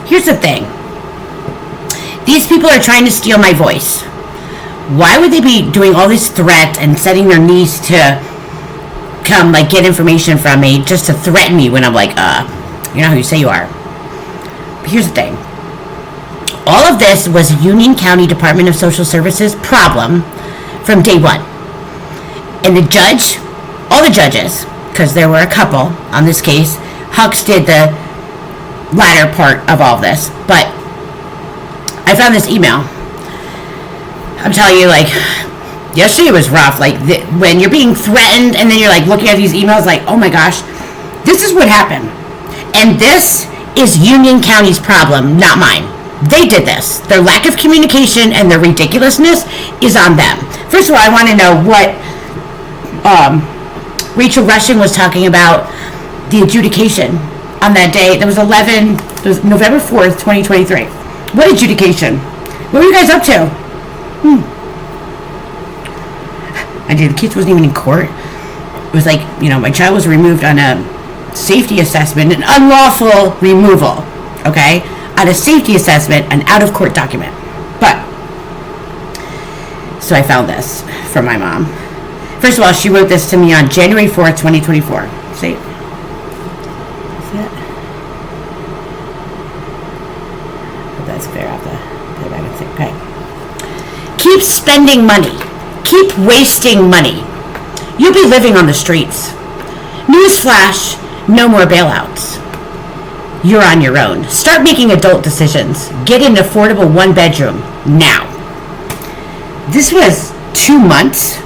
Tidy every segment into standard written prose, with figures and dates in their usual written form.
Here's the thing. These people are trying to steal my voice. Why would they be doing all these threats and setting their niece to come, like, get information from me just to threaten me when I'm like, you're not who you say you are? But here's the thing. All of this was Union County Department of Social Services problem from day one. And the judge, all the judges, because there were a couple on this case, Hux did the latter part of all of this. But I found this email. I'm telling you, like, yesterday was rough. Like, when you're being threatened and then you're, like, looking at these emails like, oh my gosh, this is what happened. And this is Union County's problem, not mine. They did this. Their lack of communication and their ridiculousness is on them. First of all, I want to know what Rachel Rushing was talking about the adjudication on that day. There was November 4th, 2023. What adjudication? What were you guys up to? The kids wasn't even in court. It was like, my child was removed on a safety assessment, an unlawful removal, okay? On a safety assessment, an out-of-court document. But, so I found this from my mom. First of all, she wrote this to me on January 4th, 2024. See? That's fair. I'll have to put it back and say, okay. Keep spending money. Keep wasting money. You'll be living on the streets. Newsflash, no more bailouts. You're on your own. Start making adult decisions. Get an affordable one-bedroom now. This was 2 months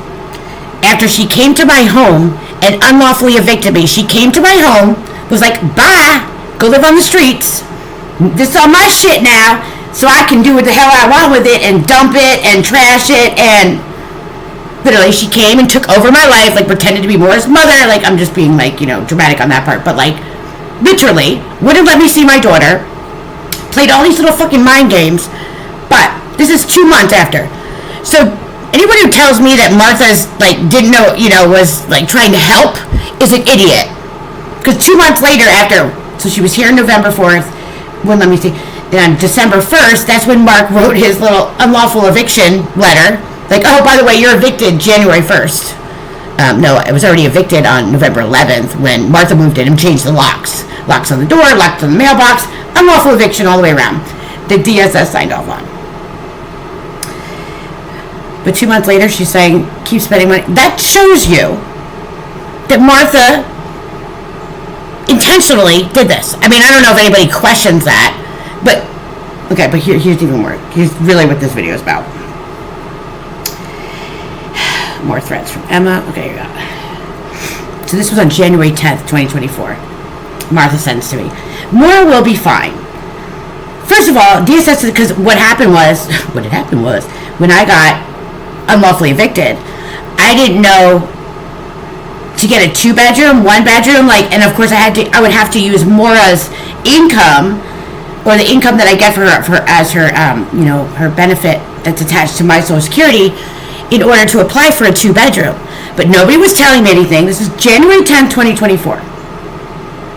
after she came to my home and unlawfully evicted me. She came to my home, was like, bye, go live on the streets. This is all my shit now, so I can do what the hell I want with it and dump it and trash it. And literally, she came and took over my life, like, pretended to be Mora's mother. Like, I'm just being, like, dramatic on that part. But, like, literally, wouldn't let me see my daughter. Played all these little fucking mind games. But this is 2 months after. So anyone who tells me that Martha's, like, didn't know, was, like, trying to help is an idiot. Because 2 months later after, so she was here November 4th. Wouldn't let me see. Then on December 1st, that's when Mark wrote his little unlawful eviction letter. Like, oh, by the way, you're evicted January 1st. No, I was already evicted on November 11th when Martha moved in and changed the locks. Locks on the door, locks on the mailbox, unlawful eviction all the way around. The DSS signed off on. But 2 months later, she's saying, keep spending money. That shows you that Martha intentionally did this. I mean, I don't know if anybody questions that. But, okay, but here's even more. Here's really what this video is about. More threats from Emma. Okay, here we go. So this was on January 10th, 2024. Martha sends to me. Maura will be fine. First of all, DSS, because what had happened was, when I got unlawfully evicted, I didn't know to get a 2-bedroom, 1-bedroom, like, and of course I would have to use Maura's income, or the income that I get for her as her, her benefit that's attached to my Social Security, in order to apply for a 2-bedroom. But nobody was telling me anything. This is January 10th, 2024.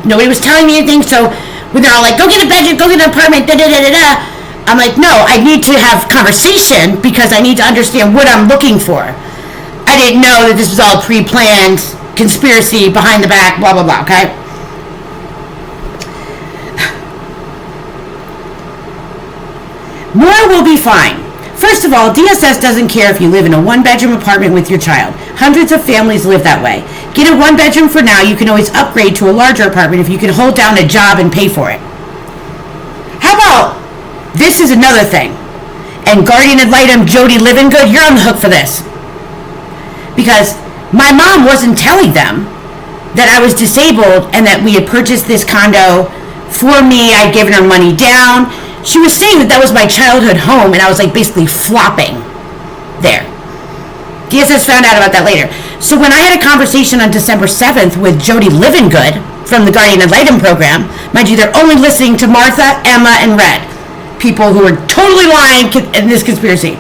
Nobody was telling me anything, so when they're all like, go get a bedroom, go get an apartment, da-da-da-da-da, I'm like, no, I need to have conversation because I need to understand what I'm looking for. I didn't know that this was all pre-planned, conspiracy, behind the back, blah, blah, blah, okay? Maura will be fine. First of all, DSS doesn't care if you live in a 1-bedroom apartment with your child. Hundreds of families live that way. Get a 1-bedroom for now. You can always upgrade to a larger apartment if you can hold down a job and pay for it. How about, this is another thing, and guardian ad litem Jody Livingood, you're on the hook for this. Because my mom wasn't telling them that I was disabled and that we had purchased this condo for me. I'd given her money down. She was saying that that was my childhood home, and I was, like, basically flopping there. DSS found out about that later. So when I had a conversation on December 7th with Jody Livingood from the Guardian Ad Litem program, mind you, they're only listening to Martha, Emma, and Red, people who are totally lying in this conspiracy.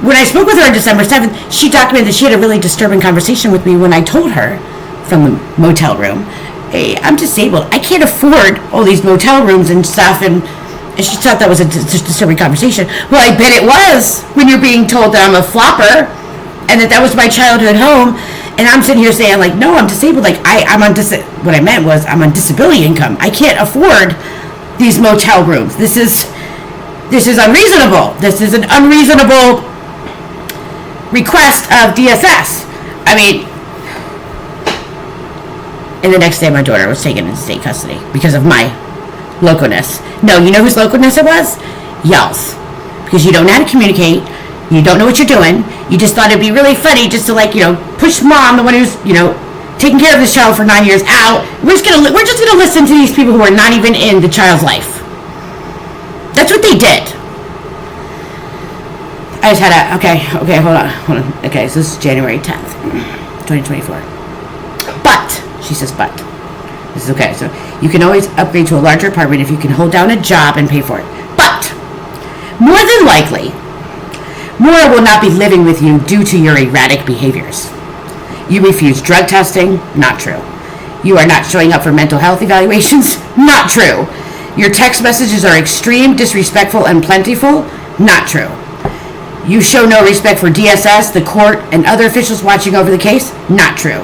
When I spoke with her on December 7th, she documented that she had a really disturbing conversation with me when I told her from the motel room hey, I'm disabled. I can't afford all these motel rooms and stuff. And she thought that was a disturbing conversation. Well, I bet it was when you're being told that I'm a flopper and that was my childhood home. And I'm sitting here saying, like, no, I'm disabled. Like, I'm on what I meant was I'm on disability income. I can't afford these motel rooms. This is unreasonable. This is an unreasonable request of DSS. I mean, and the next day my daughter was taken into state custody because of my loco-ness. No, you know whose loco-ness it was? Y'all's. Because you don't know how to communicate. You don't know what you're doing. You just thought it'd be really funny just to, like, push mom, the one who's, taking care of this child for 9 years, out. We're just gonna listen to these people who are not even in the child's life. That's what they did. I just had okay, hold on. Okay, so this is January 10th, 2024. But, she says, but. This is okay. So, you can always upgrade to a larger apartment if you can hold down a job and pay for it. But, more than likely, Maura will not be living with you due to your erratic behaviors. You refuse drug testing? Not true. You are not showing up for mental health evaluations? Not true. Your text messages are extreme, disrespectful, and plentiful? Not true. You show no respect for DSS, the court, and other officials watching over the case? Not true.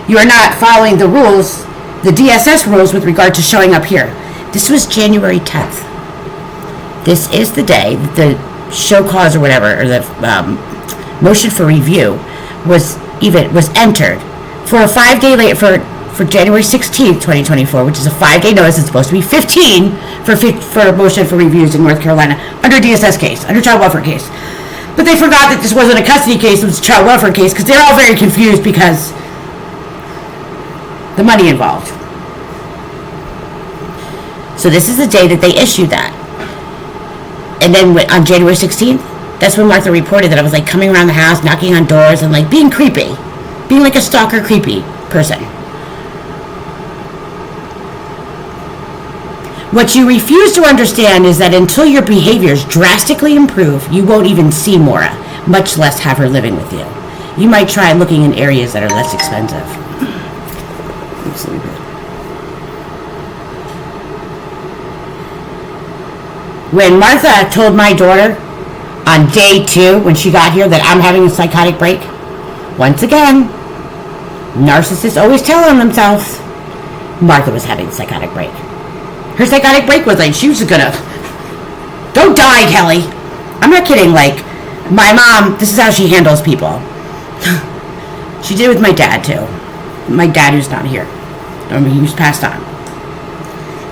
You are not following the rules, the DSS rules with regard to showing up here. This was January 10th. This is the day that the show cause or whatever, or the motion for review was entered for a 5-day late for January 16th, 2024, which is a 5-day notice. It's supposed to be 15 for a motion for reviews in North Carolina under DSS case, under child welfare case. But they forgot that this wasn't a custody case, it was a child welfare case, because they're all very confused because the money involved. So this is the day that they issued that. And then on January 16th, that's when Martha reported that I was, like, coming around the house, knocking on doors, and, like, being creepy. Being like a stalker, creepy person. What you refuse to understand is that until your behaviors drastically improve, you won't even see Maura, much less have her living with you. You might try looking in areas that are less expensive. Absolutely. When Martha told my daughter on day 2, when she got here, that I'm having a psychotic break, once again, narcissists always tell on themselves. Martha was having a psychotic break. Her psychotic break was like, she was gonna, don't die, Kelly. I'm not kidding. Like, my mom, this is how she handles people. She did it with my dad, too. My dad, who's not here. I mean, he was passed on.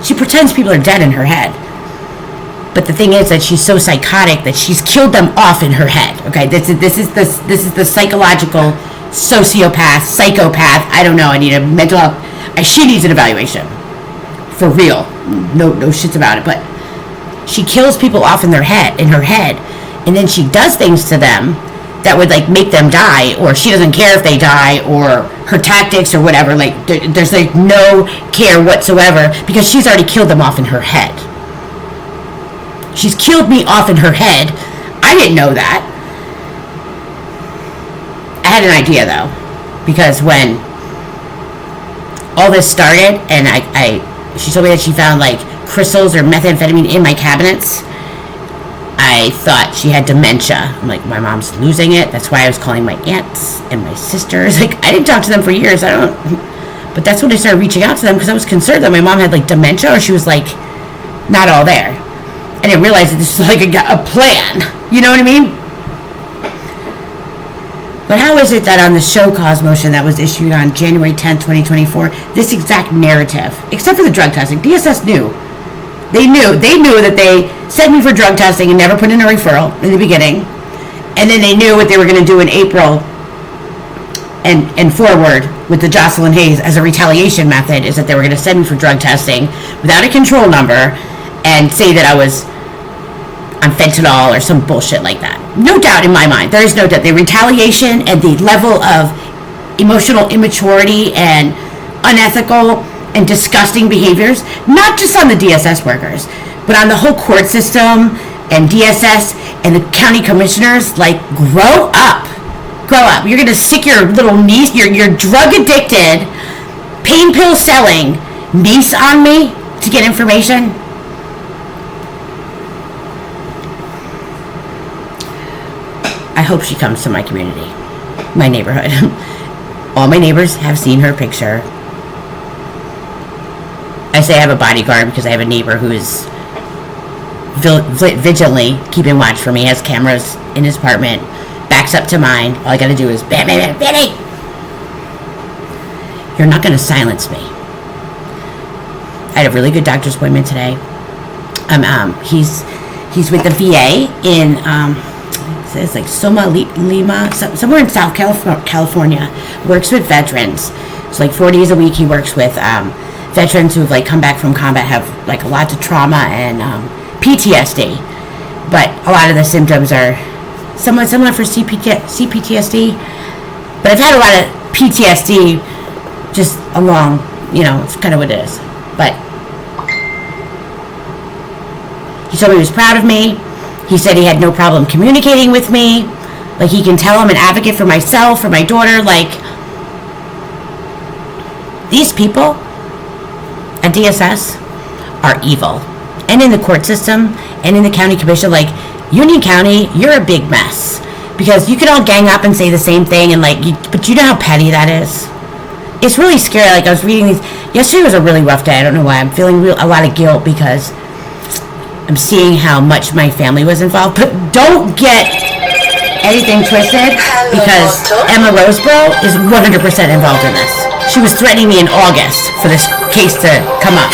She pretends people are dead in her head. But the thing is that she's so psychotic that she's killed them off in her head. Okay, this is the psychological psychopath. I don't know. I need a mental health. She needs an evaluation, for real. No shits about it. But she kills people off in her head, and then she does things to them that would, like, make them die, or she doesn't care if they die, or her tactics or whatever. Like, there's, like, no care whatsoever because she's already killed them off in her head. She's killed me off in her head. I didn't know that. I had an idea, though. Because when all this started, and she told me that she found, like, crystals or methamphetamine in my cabinets, I thought she had dementia. I'm like, my mom's losing it. That's why I was calling my aunts and my sisters. Like, I didn't talk to them for years. But that's when I started reaching out to them because I was concerned that my mom had, like, dementia, or she was, like, not all there. I didn't realize that this was like a plan. You know what I mean? But how is it that on the show cause motion that was issued on January 10th, 2024, this exact narrative, except for the drug testing, DSS knew. They knew that they sent me for drug testing and never put in a referral in the beginning. And then they knew what they were going to do in April and forward with the Jocelyn Hayes as a retaliation method, is that they were going to send me for drug testing without a control number and say that I was on fentanyl or some bullshit like that. No doubt in my mind. There is no doubt. The retaliation and the level of emotional immaturity and unethical and disgusting behaviors, not just on the DSS workers, but on the whole court system and DSS and the county commissioners. Like, grow up. Grow up. You're going to sick your little niece, your drug addicted, pain pill selling, niece on me to get information. I hope she comes to my community, my neighborhood. All my neighbors have seen her picture. I say I have a bodyguard because I have a neighbor who is vigilantly keeping watch for me, has cameras in his apartment, backs up to mine. All I gotta do is bam, bam, bam, Benny! You're not gonna silence me. I had a really good doctor's appointment today. He's with the VA in it's like Lima, somewhere in South California. Works with veterans. So like 4 days a week he works with veterans who have like come back from combat, have like lots of trauma and PTSD. But a lot of the symptoms are somewhat similar for CPTSD. But I've had a lot of PTSD just along, it's kind of what it is. But he told me he was proud of me. He said he had no problem communicating with me. Like, he can tell I'm an advocate for myself, for my daughter. Like, these people at DSS are evil. And in the court system, and in the county commission, like, Union County, you're a big mess. Because you could all gang up and say the same thing, and but you know how petty that is? It's really scary. Like, I was reading these. Yesterday was a really rough day. I don't know why. I'm feeling a lot of guilt because I'm seeing how much my family was involved. But don't get anything twisted, because Emma Roseborough is 100% involved in this. She was threatening me in August for this case to come up.